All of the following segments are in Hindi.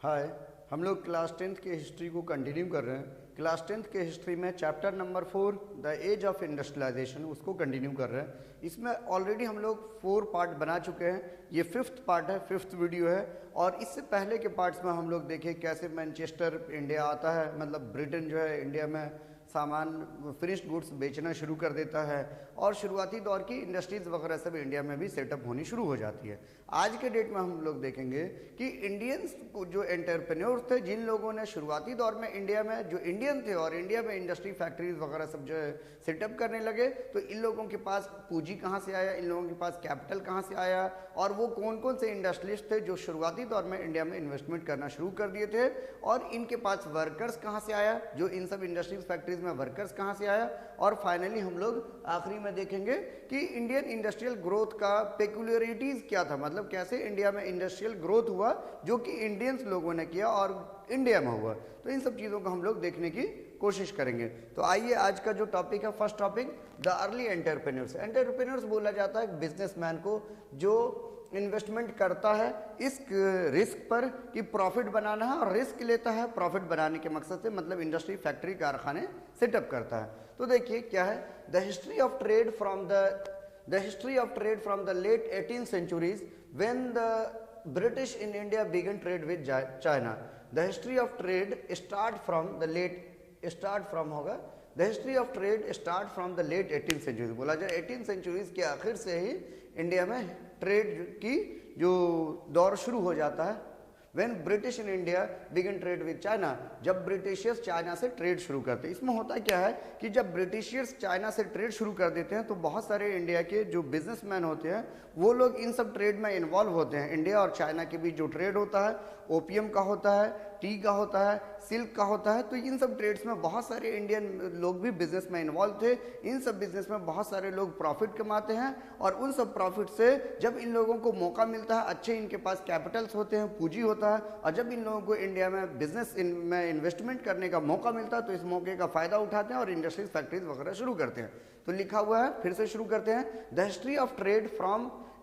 हाय। हम लोग क्लास 10th की हिस्ट्री को कंटिन्यू कर रहे हैं। क्लास 10th के हिस्ट्री में chapter number 4 the age of industrialization उसको कंटिन्यू कर रहे हैं। इसमें ऑलरेडी हम लोग 4 पार्ट बना चुके हैं। ये 5th पार्ट है, 5th वीडियो है। और इससे पहले के पार्ट्स में हम लोग देखें कैसे मैनचेस्टर इंडिया आता है, मतलब ब्रिटेन जो है इंडिया में सामान फिनिश्ड गुड्स बेचना शुरू कर देता है और शुरुआती दौर की इंडस्ट्रीज़ वगैरह सब इंडिया में भी सेटअप होनी शुरू हो जाती है। आज के डेट में हम लोग देखेंगे कि इंडियंस जो एंटरप्रेन्योर थे, जिन लोगों ने शुरुआती दौर में इंडिया में जो इंडियन थे और इंडिया में इंडस्ट्री फैक्ट्रीज वगैरह सब जो है सेटअप करने लगे, तो इन लोगों के पास पूंजी कहाँ से आया, इन लोगों के पास कैपिटल कहाँ से आया और वो कौन कौन से इंडस्ट्रियलिस्ट थे जो शुरुआती दौर में इंडिया में इन्वेस्टमेंट करना शुरू कर दिए थे और इनके पास वर्कर्स कहाँ से आया, जो इन सब इंडस्ट्रीज फैक्ट्रीज में वर्कर्स कहाँ से आया। और फाइनली हम लोग आखिरी में देखेंगे कि इंडियन इंडस्ट्रियल ग्रोथ का पेक्युलरिटीज क्या था, मतलब कैसे इंडिया में इंडस्ट्रियल ग्रोथ हुआ जो कि इंडियंस लोगों ने किया और इंडिया में हुआ। तो इन सब चीज़ों को हम लोग देखने की कोशिश करेंगे। तो आइए आज का जो टॉपिक है, first topic the early entrepreneurs. Entrepreneurs बोला जाता है बिजनेसमैन को जो इन्वेस्टमेंट करता है इस रिस्क पर कि प्रॉफिट बनाना है और रिस्क लेता है प्रॉफिट बनाने के मकसद से, मतलब इंडस्ट्री फैक्ट्री कारखाने सेटअप करता है। तो देखिए क्या है, the history of trade from the late 18th centuries when the British in India began trade with China. The history of trade start from the late 18th century। बोला जाए 18th centuries के आखिर से ही इंडिया में ट्रेड की जो दौर शुरू हो जाता है। When British in India began trade with China, जब ब्रिटिशियर्स चाइना से ट्रेड शुरू करते हैं। इसमें होता क्या है कि जब ब्रिटिशियर्स चाइना से ट्रेड शुरू कर देते हैं तो बहुत सारे इंडिया के जो बिजनेसमैन होते हैं वो लोग इन सब ट्रेड में इन्वॉल्व होते हैं। इंडिया और चाइना के बीच जो ट्रेड होता है, ओपियम का होता है, टी का होता है, सिल्क का होता है, तो इन सब ट्रेड्स में बहुत सारे इंडियन लोग भी बिजनेस में इन्वॉल्व थे। इन सब बिजनेस में बहुत सारे लोग प्रॉफिट कमाते हैं और उन सब प्रॉफिट से जब इन लोगों को मौका मिलता है, अच्छे इनके पास कैपिटल्स होते हैं, पूंजी होता है, और जब इन लोगों को इंडिया में बिजनेस में इन्वेस्टमेंट करने का मौका मिलता है तो इस मौके का फ़ायदा उठाते हैं और इंडस्ट्रीज फैक्ट्रीज वगैरह शुरू करते हैं। तो लिखा हुआ है, फिर से शुरू करते हैं। The history of trade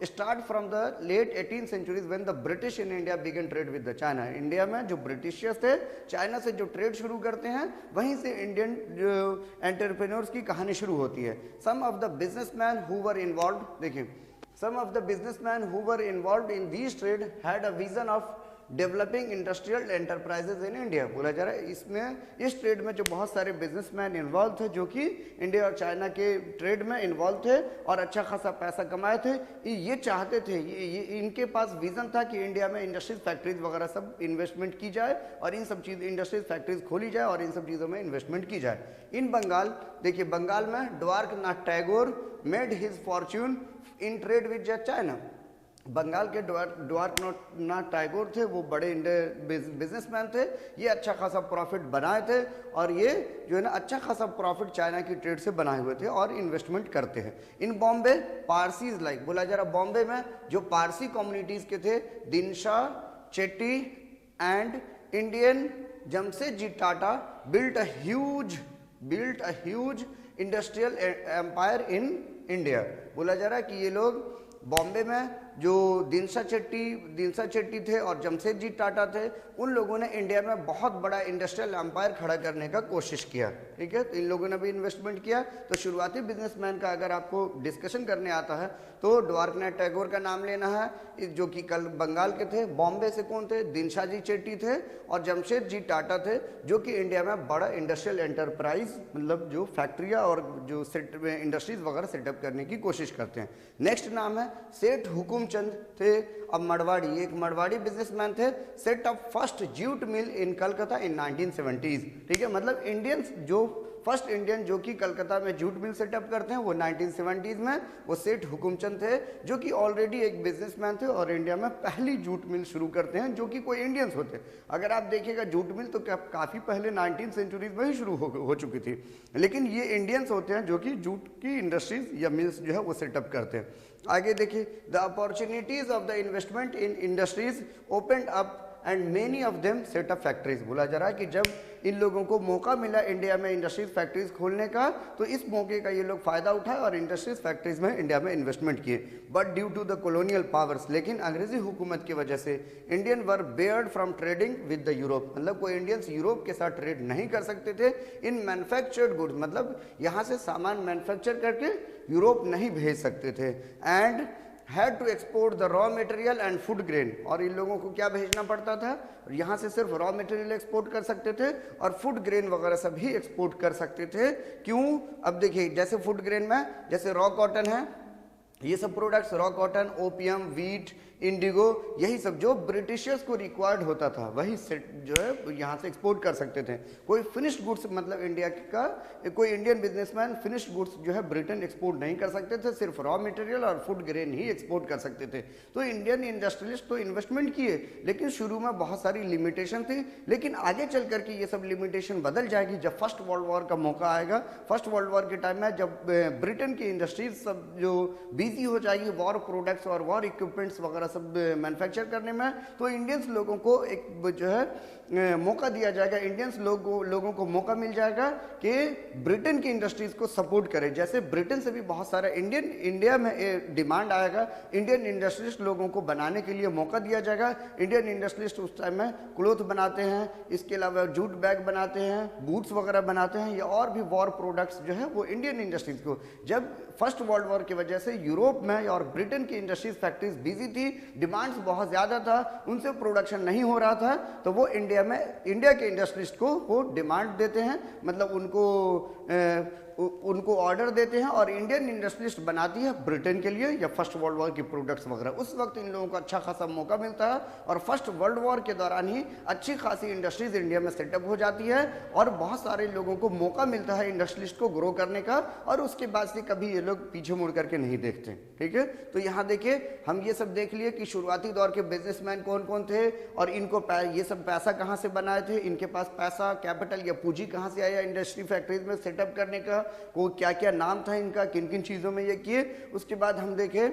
start from the late 18th centuries when the British in India began trade with the China। India में जो ब्रिटिशियर्स थे चाइना से जो ट्रेड शुरू करते हैं वहीं से इंडियन एंटरप्रेन्योर्स की कहानी शुरू होती है। Some of the businessmen who were involved, देखिए, some of the businessmen who were involved in this trade had a vision of developing industrial enterprises in India. बोला जा रहा है इसमें इस ट्रेड में जो बहुत सारे बिजनेसमैन इन्वॉल्व थे जो कि इंडिया और चाइना के ट्रेड में इन्वॉल्व थे और अच्छा खासा पैसा कमाए थे, ये चाहते थे, ये इनके पास विजन था कि इंडिया में इंडस्ट्रीज फैक्ट्रीज वगैरह सब इन्वेस्टमेंट की जाए और इन सब चीज़ इंडस्ट्रीज फैक्ट्रीज खोली जाए और इन सब चीज़ों में इन्वेस्टमेंट की जाए। इन बंगाल, देखिए बंगाल में Dwarkanath Tagore made his fortune in trade with China. Bengal के द्वारकानाथ टैगोर थे, वो बड़े बिजनेसमैन थे, ये अच्छा खासा प्रॉफिट बनाए थे और ये जो है ना अच्छा खासा प्रॉफिट चाइना की ट्रेड से बनाए हुए थे और इन्वेस्टमेंट करते हैं। इन बॉम्बे पारसीज लाइक, बोला जा रहा बॉम्बे में जो पारसी कम्युनिटीज़ के थे, Dinshaw Chetty and Indian Jamsetji Tata built a huge industrial empire in India. बोला जा रहा है कि ये लोग बॉम्बे में जो दिनशा चेट्टी थे और जमशेदजी टाटा थे, उन लोगों ने इंडिया में बहुत बड़ा इंडस्ट्रियल एम्पायर खड़ा करने का कोशिश किया। ठीक है, तो इन लोगों ने भी इन्वेस्टमेंट किया। तो शुरुआती बिजनेसमैन का अगर आपको डिस्कशन करने आता है तो द्वारकानाथ टैगोर का नाम लेना है जो कि कल बंगाल के थे। बॉम्बे से कौन थे? दिनशा जी चेट्टी थे और जमशेदजी टाटा थे जो कि इंडिया में बड़ा इंडस्ट्रियल एंटरप्राइज, मतलब जो फैक्ट्रियाँ और जो इंडस्ट्रीज वगैरह सेटअप करने की कोशिश करते हैं। नेक्स्ट नाम है सेठ हुकुमचंद थे। अब मरवाड़ी, एक मरवाड़ी बिजनेसमैन थे, set up first jute mill in Calcutta in 1970s। ठीक है, मतलब इंडियंस जो फर्स्ट इंडियन जो कि कलकत्ता में जूट मिल सेटअप करते हैं वो 1970s में वो सेठ हुकुमचंद थे जो कि ऑलरेडी एक बिजनेसमैन थे और इंडिया में पहली जूट मिल शुरू करते हैं जो कि कोई इंडियंस होते। अगर आप देखिएगा जूट मिल तो काफ़ी पहले 19th centuries में ही शुरू हो चुकी थी, लेकिन ये इंडियंस होते हैं जो कि जूट की इंडस्ट्रीज या मिल्स जो है वो सेटअप करते हैं। आगे देखिए, the opportunities of the investment in industries opened up and many of them set up factories. बोला जा रहा है कि जब इन लोगों को मौका मिला इंडिया में इंडस्ट्रीज फैक्ट्रीज खोलने का, तो इस मौके का ये लोग फायदा उठाए और इंडस्ट्रीज फैक्ट्रीज में इंडिया में इन्वेस्टमेंट किए। But due to the colonial powers, लेकिन अंग्रेजी हुकूमत की वजह से Indian were barred from trading with the Europe, मतलब कोई इंडियंस यूरोप के साथ ट्रेड नहीं कर सकते थे इन मैन्युफैक्चर्ड गुड्स, मतलब यहाँ से सामान मैन्युफैक्चर करके यूरोप नहीं भेज सकते थे। And had to export the raw material and food grain, और इन लोगों को क्या भेजना पड़ता था, यहाँ से सिर्फ रॉ मटेरियल एक्सपोर्ट कर सकते थे और फूड ग्रेन वगैरह सब ही एक्सपोर्ट कर सकते थे। क्यों? अब देखिए जैसे फूड ग्रेन में जैसे रॉ कॉटन है, ये सब products raw cotton, opium, wheat, Indigo, यही सब जो ब्रिटिशर्स को रिक्वायर्ड होता था वही सेट जो है यहाँ से एक्सपोर्ट कर सकते थे। कोई फिनिश्ड गुड्स, मतलब इंडिया का कोई इंडियन बिजनेसमैन फिनिश्ड गुड्स जो है ब्रिटेन एक्सपोर्ट नहीं कर सकते थे, सिर्फ रॉ मटेरियल और फूड ग्रेन ही एक्सपोर्ट कर सकते थे। तो इंडियन इंडस्ट्रियलिस्ट तो इन्वेस्टमेंट किए, लेकिन शुरू में बहुत सारी लिमिटेशन थी, लेकिन आगे चल करके ये सब लिमिटेशन बदल जाएगी जब फर्स्ट वर्ल्ड वॉर का मौका आएगा। फर्स्ट वर्ल्ड वॉर के टाइम में जब ब्रिटेन की इंडस्ट्रीज सब जो बिजी हो जाएगी वॉर प्रोडक्ट्स और वॉर इक्विपमेंट्स वगैरह सब मैन्युफैक्चर करने में, तो इंडियंस लोगों को एक जो है मौका दिया जाएगा, इंडियंस लोगों को मौका मिल जाएगा कि ब्रिटेन की इंडस्ट्रीज को सपोर्ट करें। जैसे ब्रिटेन से भी बहुत सारा इंडिया में डिमांड आएगा, इंडियन इंडस्ट्रिस्ट लोगों को बनाने के लिए मौका दिया जाएगा। इंडियन इंडस्ट्रिस्ट उस टाइम में क्लोथ बनाते हैं, इसके अलावा जूट बैग बनाते हैं, बूट्स वगैरह बनाते हैं, या और भी वॉर प्रोडक्ट्स जो है वो इंडियन इंडस्ट्रीज को, जब फर्स्ट वर्ल्ड वॉर की वजह से यूरोप में और ब्रिटेन की इंडस्ट्रीज फैक्ट्रीज बिजी थी, डिमांड्स बहुत ज़्यादा था, उनसे प्रोडक्शन नहीं हो रहा था, तो वो इंडिया के इंडस्ट्रिस्ट को वो डिमांड देते हैं, मतलब उनको ऑर्डर देते हैं और इंडियन इंडस्ट्रिस्ट बनाती है ब्रिटेन के लिए या फर्स्ट वर्ल्ड वॉर की प्रोडक्ट्स वगैरह। उस वक्त इन लोगों को अच्छा खासा मौका मिलता है और फर्स्ट वर्ल्ड वॉर के दौरान ही अच्छी खासी इंडस्ट्रीज इंडिया में सेटअप हो जाती है और बहुत सारे लोगों को मौका मिलता है इंडस्ट्रिस्ट को ग्रो करने का, और उसके बाद से कभी ये लोग पीछे मुड़ करके नहीं देखते। ठीक है, तो यहाँ देखिए हम ये सब देख लिए कि शुरुआती दौर के बिजनेसमैन कौन कौन थे और इनको ये सब पैसा कहाँ से बनाए थे, इनके पास पैसा, कैपिटल या पूंजी कहाँ से आया इंडस्ट्री फैक्ट्रीज में सेटअप करने का, को क्या क्या नाम था इनका, किन किन चीज़ों में ये किए। उसके बाद हम देखें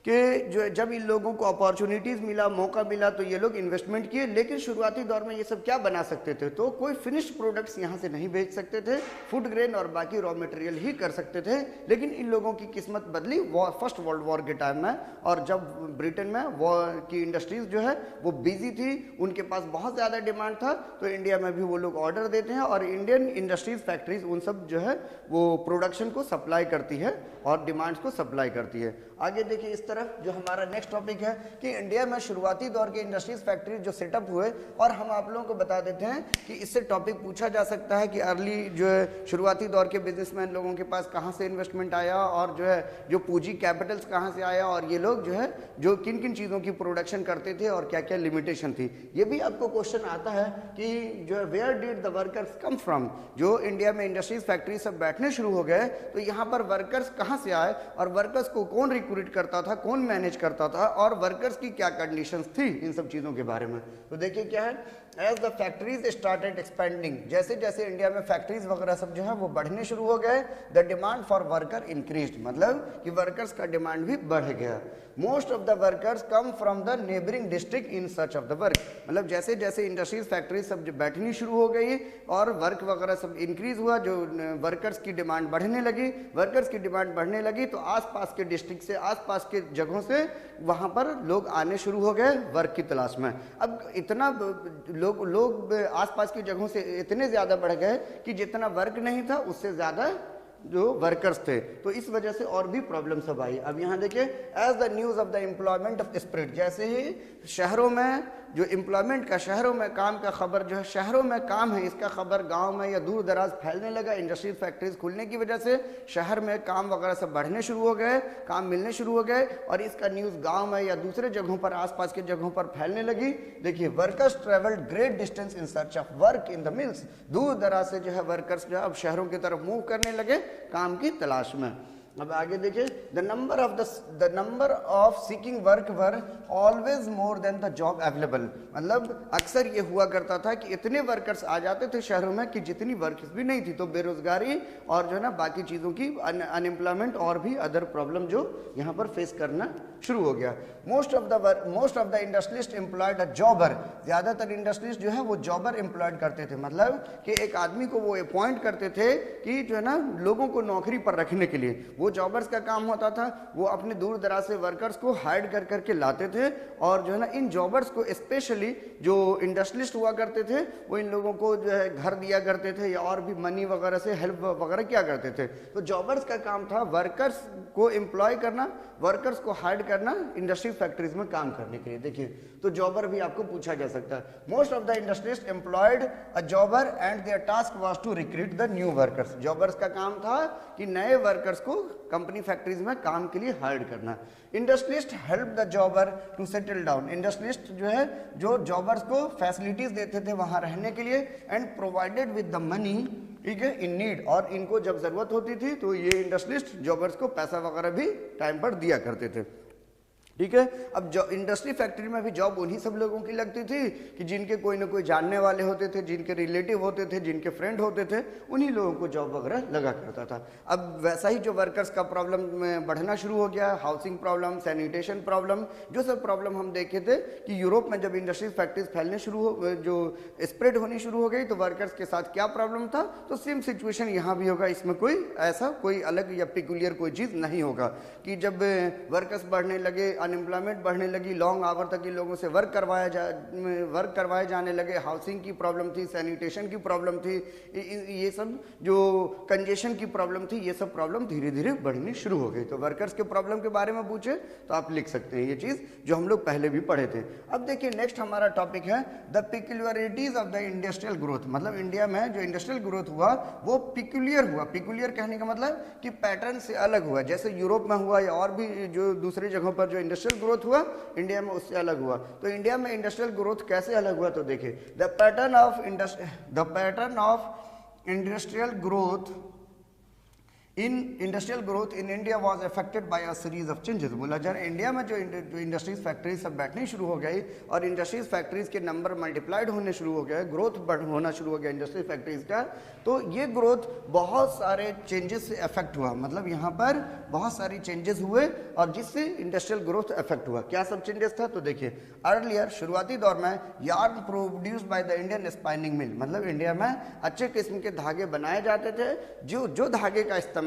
कि जो जब इन लोगों को अपॉर्चुनिटीज़ मिला, मौका मिला, तो ये लोग इन्वेस्टमेंट किए, लेकिन शुरुआती दौर में ये सब क्या बना सकते थे, तो कोई फिनिश्ड प्रोडक्ट्स यहाँ से नहीं भेज सकते थे, फूड ग्रेन और बाकी रॉ मटेरियल ही कर सकते थे। लेकिन इन लोगों की किस्मत बदली फर्स्ट वर्ल्ड वॉर के टाइम में, और जब ब्रिटेन में वॉर की इंडस्ट्रीज जो है वो बिजी थी, उनके पास बहुत ज़्यादा डिमांड था, तो इंडिया में भी वो लोग ऑर्डर देते हैं और इंडियन इंडस्ट्रीज फैक्ट्रीज उन सब जो है वो प्रोडक्शन को सप्लाई करती है और डिमांड्स को सप्लाई करती है। आगे देखिए इस तरफ जो हमारा नेक्स्ट टॉपिक है कि इंडिया में शुरुआती दौर के इंडस्ट्रीज फैक्ट्री जो सेटअप हुए, और हम आप लोगों को बता देते हैं कि इससे टॉपिक पूछा जा सकता है कि अर्ली जो है शुरुआती दौर के बिजनेसमैन लोगों के पास कहाँ से इन्वेस्टमेंट आया और जो है जो पूंजी कैपिटल्स कहाँ से आया, और ये लोग जो है जो किन किन चीज़ों की प्रोडक्शन करते थे और क्या क्या लिमिटेशन थी। ये भी आपको क्वेश्चन आता है कि जो है where did the workers come from, जो इंडिया में इंडस्ट्रीज फैक्ट्री सब बैठने शुरू हो गए तो यहाँ पर वर्कर्स कहाँ से आए और वर्कर्स को कौन रिक्रूट करता था, कौन मैनेज करता था, और वर्कर्स की क्या कंडीशंस थी, इन सब चीज़ों के बारे में। तो देखिए क्या है, as the factories started expanding, जैसे जैसे इंडिया में फैक्ट्रीज वगैरह सब जो है वो बढ़ने शुरू हो गए, the demand for worker increased, मतलब कि वर्कर्स का डिमांड भी बढ़ गया। Most of the workers come from the neighbouring district in search of the work, मतलब जैसे जैसे इंडस्ट्रीज फैक्ट्रीज सब जो बैठनी शुरू हो गई और वर्क वगैरह सब इंक्रीज हुआ, जो वर्कर्स की डिमांड बढ़ने लगी, वर्कर्स की डिमांड बढ़ने लगी, तो आसपास के डिस्ट्रिक्ट से, आसपास के जगहों से वहाँ पर लोग आने शुरू हो गए वर्क की तलाश में। अब इतना लोग आसपास की जगहों से इतने ज़्यादा बढ़ गए कि जितना वर्क नहीं था उससे ज़्यादा जो वर्कर्स थे, तो इस वजह से और भी प्रॉब्लम सब आई। अब यहाँ देखिए, as the news of the employment of spread, जैसे ही शहरों में जो एम्प्लॉयमेंट का, शहरों में काम का खबर जो है, शहरों में काम है इसका खबर गांव में या दूर दराज फैलने लगा, इंडस्ट्रीज फैक्ट्रीज खुलने की वजह से शहर में काम वगैरह सब बढ़ने शुरू हो गए, काम मिलने शुरू हो गए, और इसका न्यूज़ गांव में या दूसरे जगहों पर, आसपास के जगहों पर फैलने लगी। देखिए, workers travelled great distance in search of work in the mills, दूर दराज से जो है वर्कर्स जो है अब शहरों की तरफ मूव करने लगे काम की तलाश में। अब आगे देखिए, the number of seeking work were always more than the job available, मतलब अक्सर ये हुआ करता था कि इतने वर्कर्स आ जाते थे शहरों में कि जितनी वर्कर्स भी नहीं थी, तो बेरोजगारी और जो है ना बाकी चीज़ों की अनएम्प्लॉयमेंट और भी अदर प्रॉब्लम जो यहाँ पर फेस करना शुरू हो गया। Most of the industrialist employed a जॉबर, ज़्यादातर इंडस्ट्रियलिस्ट जो है वो जॉबर एम्प्लॉयड करते थे, मतलब कि एक आदमी को वो अपॉइंट करते थे कि जो है ना लोगों को नौकरी पर रखने के लिए। वो जॉबर्स का काम होता था, वो अपने दूर दराज से वर्कर्स को हायर कर करके लाते थे और जो है ना इन जॉबर्स को स्पेशली जो इंडस्ट्रियलिस्ट हुआ करते थे वो इन लोगों को जो है घर दिया करते थे या और भी मनी वगैरह से हेल्प वगैरह क्या करते थे। तो जॉबर्स का काम था वर्कर्स को एम्प्लॉय करना, वर्कर्स को हायर करना इंडस्ट्री फैक्ट्रीज में काम करने के लिए। देखिए तो जॉबर भी आपको पूछा जा सकता है। Most of the industrialist employed a jobber and their task was to recruit the new workers. Jobbers का काम था कि नए वर्कर्स को कंपनी फैक्ट्रीज में काम के लिए हायर करना। Industrialist help the jobber to settle down. Industrialist जो है जो जॉबर्स को फैसिलिटीज देते थे वहां रहने के लिए and provided with the money, ठीक है, इन नीड, और इनको जब जरूरत होती थी तो ये इंडस्ट्रियलिस्ट जॉबर्स को पैसा वगैरह भी टाइम पर दिया करते थे, ठीक है। अब जो इंडस्ट्री फैक्ट्री में भी जॉब उन्हीं सब लोगों की लगती थी कि जिनके कोई ना कोई जानने वाले होते थे, जिनके रिलेटिव होते थे, जिनके फ्रेंड होते थे, उन्हीं लोगों को जॉब वगैरह लगा करता था। अब वैसा ही जो वर्कर्स का प्रॉब्लम बढ़ना शुरू हो गया, हाउसिंग प्रॉब्लम, सैनिटेशन प्रॉब्लम, जो सब प्रॉब्लम हम देखे थे कि यूरोप में जब इंडस्ट्रीज फैक्ट्रीज फैलने शुरू हो, जो स्प्रेड होनी शुरू हो गई, तो वर्कर्स के साथ क्या प्रॉब्लम था, तो सेम सिचुएशन यहाँ भी होगा। इसमें कोई ऐसा कोई अलग या पिकुलियर कोई चीज़ नहीं होगा कि जब वर्कर्स बढ़ने लगे, अनएम्प्लॉयमेंट बढ़ने लगी, लॉन्ग आवर तक इन लोगों से वर्क करवाए जाने लगे, हाउसिंग की प्रॉब्लम थी, सैनिटेशन की प्रॉब्लम थी, ये सब जो कंजेशन की प्रॉब्लम थी, ये सब प्रॉब्लम धीरे धीरे बढ़नी शुरू हो गई। तो वर्कर्स के प्रॉब्लम के बारे में पूछे तो आप लिख सकते हैं ये चीज़ जो हम लोग पहले भी पढ़े थे। अब देखिए नेक्स्ट हमारा टॉपिक है the peculiarities of the industrial growth. मतलब इंडिया में जो इंडस्ट्रियल ग्रोथ हुआ वो पिक्युलियर हुआ। पिक्युलियर कहने का मतलब कि पैटर्न से अलग हुआ, जैसे यूरोप में हुआ या और भी जो दूसरी जगहों पर जो इंडस्ट्रियल ग्रोथ हुआ, इंडिया में उससे अलग हुआ। तो इंडिया में इंडस्ट्रियल ग्रोथ कैसे अलग हुआ, तो देखिए the pattern of industrial growth in India was affected by a series of changes. बोला जा रहा है इंडिया में जो इंडस्ट्रीज फैक्ट्रीज सब बैठनी शुरू हो गई और इंडस्ट्रीज फैक्ट्रीज के नंबर मल्टीप्लाइड होने शुरू हो गए, ग्रोथ होना शुरू हो गया इंडस्ट्रीज फैक्ट्रीज का, तो ये ग्रोथ बहुत सारे चेंजेस से अफेक्ट हुआ। मतलब यहाँ पर बहुत सारी चेंजेस हुए और जिससे इंडस्ट्रियल ग्रोथ अफेक्ट हुआ। क्या सब चेंजेस था, तो देखिए अर्लियर शुरुआती दौर में yarn produced by the Indian spinning mill, मतलब इंडिया में अच्छे किस्म के धागे बनाए जाते थे। जो धागे का इस्तेमाल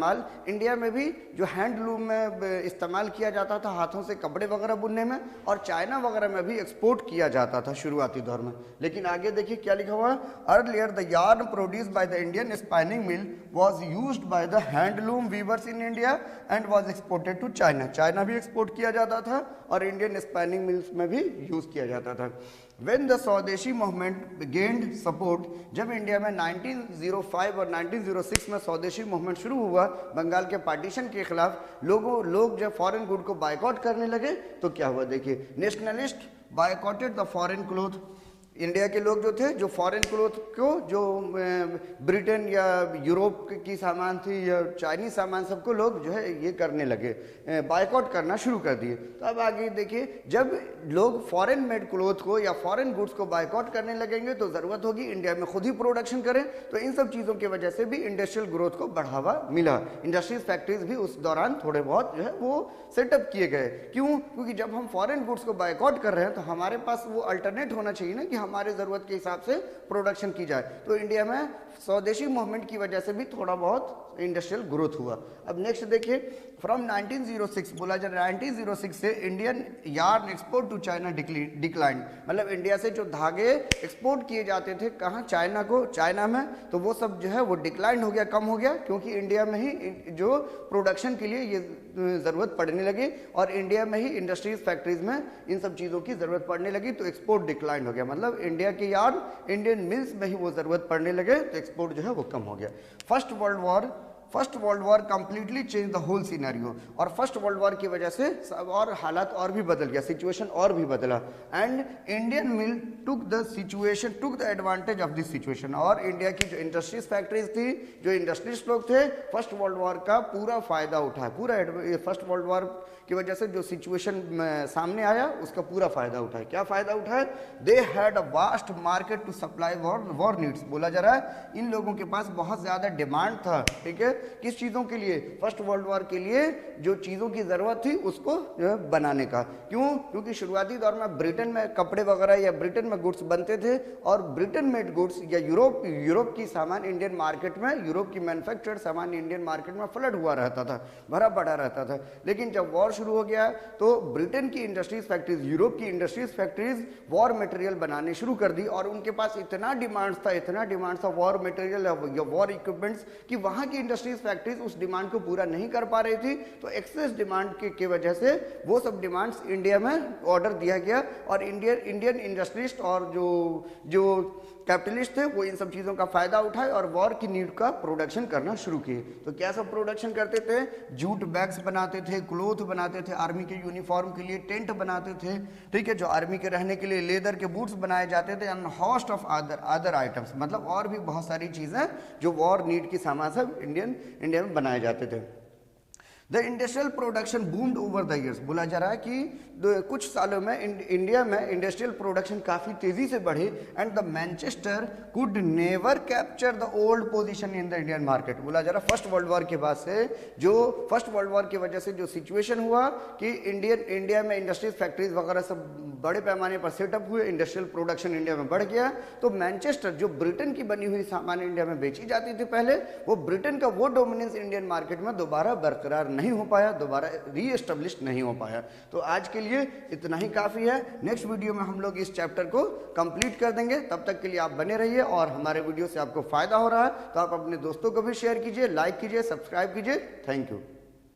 इंडिया में भी जो हैंडलूम में इस्तेमाल किया जाता था, हाथों से कपड़े वगैरह बुनने में, और चाइना वगैरह में भी एक्सपोर्ट किया जाता था शुरुआती दौर में। लेकिन आगे देखिए क्या लिखा हुआ है, earlier the yarn produced by the Indian spinning mill was used by the handloom weavers in India and was exported to China. China भी एक्सपोर्ट किया जाता था और इंडियन स्पाइनिंग मिल्स में भी यूज किया जाता था। When the स्वदेशी मूवमेंट gained support, जब इंडिया में 1905 और 1906 में स्वदेशी मूवमेंट शुरू हुआ बंगाल के पार्टीशन के खिलाफ, लोग जब फॉरेन गुड को बायकॉट करने लगे तो क्या हुआ, देखिए nationalist बायकॉटेड the foreign cloth. India के लोग जो थे, जो फॉरेन क्लोथ को, जो ब्रिटेन या यूरोप की सामान थी या चाइनीज सामान, सबको लोग जो है ये करने लगे, बायकॉट करना शुरू कर दिए। तो अब आगे देखिए जब लोग फॉरेन मेड क्लोथ को या फॉरेन गुड्स को बायकॉट करने लगेंगे तो ज़रूरत होगी इंडिया में खुद ही प्रोडक्शन करें। तो इन सब चीज़ों की वजह से भी इंडस्ट्रियल ग्रोथ को बढ़ावा मिला। इंडस्ट्रीज फैक्ट्रीज भी उस दौरान थोड़े बहुत जो है वो सेटअप किए गए। क्यों, क्योंकि जब हम फॉरेन गुड्स को बायकॉट कर रहे हैं तो हमारे पास वो अल्टरनेट होना चाहिए ना कि हमारे ज़रूरत के हिसाब से प्रोडक्शन की जाए। तो इंडिया में स्वदेशी मूवमेंट की वजह से भी थोड़ा बहुत इंडस्ट्रियल ग्रोथ हुआ। अब नेक्स्ट देखिए फ्रॉम 1906, बोला जा रहा है 1906 से Indian yarn export to China decline. मतलब इंडिया से जो धागे एक्सपोर्ट किए जाते थे कहाँ, चाइना में, तो वो सब जो है वो डिक्लाइन हो गया, कम हो गया, क्योंकि इंडिया में ही जो प्रोडक्शन के लिए ये ज़रूरत पड़ने लगी और इंडिया में ही इंडस्ट्रीज फैक्ट्रीज में इन सब चीज़ों की ज़रूरत पड़ने लगी तो एक्सपोर्ट डिक्लाइन हो गया। मतलब इंडिया के यार्न इंडियन मिल्स में ही वो ज़रूरत पड़ने लगे तो एक्सपोर्ट जो है वो कम हो गया। First world war completely change the whole scenario. और फर्स्ट वर्ल्ड वॉर की वजह से और हालात और भी बदल गया, सिचुएशन और भी बदला। And Indian mill took the advantage of this situation. और इंडिया की जो इंडस्ट्रीज फैक्ट्रीज थी, जो इंडस्ट्रीज लोग थे, फर्स्ट वर्ल्ड वॉर का पूरा फायदा उठाया। फर्स्ट वर्ल्ड वॉर की वजह से जो सिचुएशन सामने आया उसका पूरा फायदा उठाया। क्या फायदा उठाया, they had a vast market to supply war needs. बोला जा रहा है इन लोगों के पास बहुत ज़्यादा डिमांड था, ठीक है, किस चीज़ों के लिए, फर्स्ट वर्ल्ड वॉर के लिए जो चीज़ों की ज़रूरत थी उसको बनाने का। क्यों? क्योंकि शुरुआती दौर में ब्रिटेन में कपड़े वगैरह या ब्रिटेन में गुड्स बनते थे और ब्रिटेन मेड गुड्स या यूरोप की सामान इंडियन मार्केट में, यूरोप की मैन्युफैक्चर्ड सामान इंडियन मार्केट में फ्लड हुआ रहता था, भरा पड़ा रहता था। लेकिन जब वॉर शुरू हो गया तो ब्रिटेन की इंडस्ट्रीज फैक्ट्रीज, यूरोप की इंडस्ट्रीज फैक्ट्रीज वॉर मटेरियल बनाने शुरू कर दी और उनके पास इतना डिमांड था वॉर मटेरियल या वॉर इक्विपमेंट्स कि वहां की इंडस्ट्रीज फैक्ट्रीज उस डिमांड को पूरा नहीं कर पा रही थी। तो एक्सेस डिमांड की वजह से वो सब डिमांड्स इंडिया में ऑर्डर दिया गया और इंडियन इंडस्ट्रिस्ट और जो कैपिटलिस्ट थे वो इन सब चीज़ों का फायदा उठाए और वॉर की नीड का प्रोडक्शन करना शुरू किए। तो क्या सब प्रोडक्शन करते थे? जूट बैग्स बनाते थे, क्लोथ बनाते थे, आर्मी के यूनिफॉर्म के लिए टेंट बनाते थे, ठीक है, जो आर्मी के रहने के लिए लेदर के बूट्स बनाए जाते थे and host of other items, मतलब और भी बहुत सारी चीज़ें जो वॉर नीड की सामान सब इंडिया में बनाए जाते थे। The industrial production boomed over the years, बोला जा रहा है कि कुछ सालों में इंडिया में इंडस्ट्रियल प्रोडक्शन काफ़ी तेज़ी से बढ़ी and the Manchester could never capture the old position in the Indian market. बोला जा रहा है फर्स्ट वर्ल्ड वॉर के बाद से, जो फर्स्ट वर्ल्ड वॉर की वजह से जो सिचुएशन हुआ कि इंडिया में इंडस्ट्रीज फैक्ट्रीज वगैरह सब बड़े पैमाने पर सेटअप हुए, इंडस्ट्रियल प्रोडक्शन इंडिया में बढ़ गया। तो मैनचेस्टर जो ब्रिटेन की बनी हुई सामान इंडिया में बेची जाती थी पहले, वो ब्रिटेन का वो डोमिनेंस इंडियन मार्केट में दोबारा बरकरार नहीं हो पाया, दोबारा रीएस्टेब्लिश नहीं हो पाया। तो आज के लिए इतना ही काफ़ी है। नेक्स्ट वीडियो में हम लोग इस चैप्टर को कंप्लीट कर देंगे। तब तक के लिए आप बने रहिए और हमारे वीडियो से आपको फायदा हो रहा है तो आप अपने दोस्तों को भी शेयर कीजिए, लाइक कीजिए, सब्सक्राइब कीजिए। Thank you.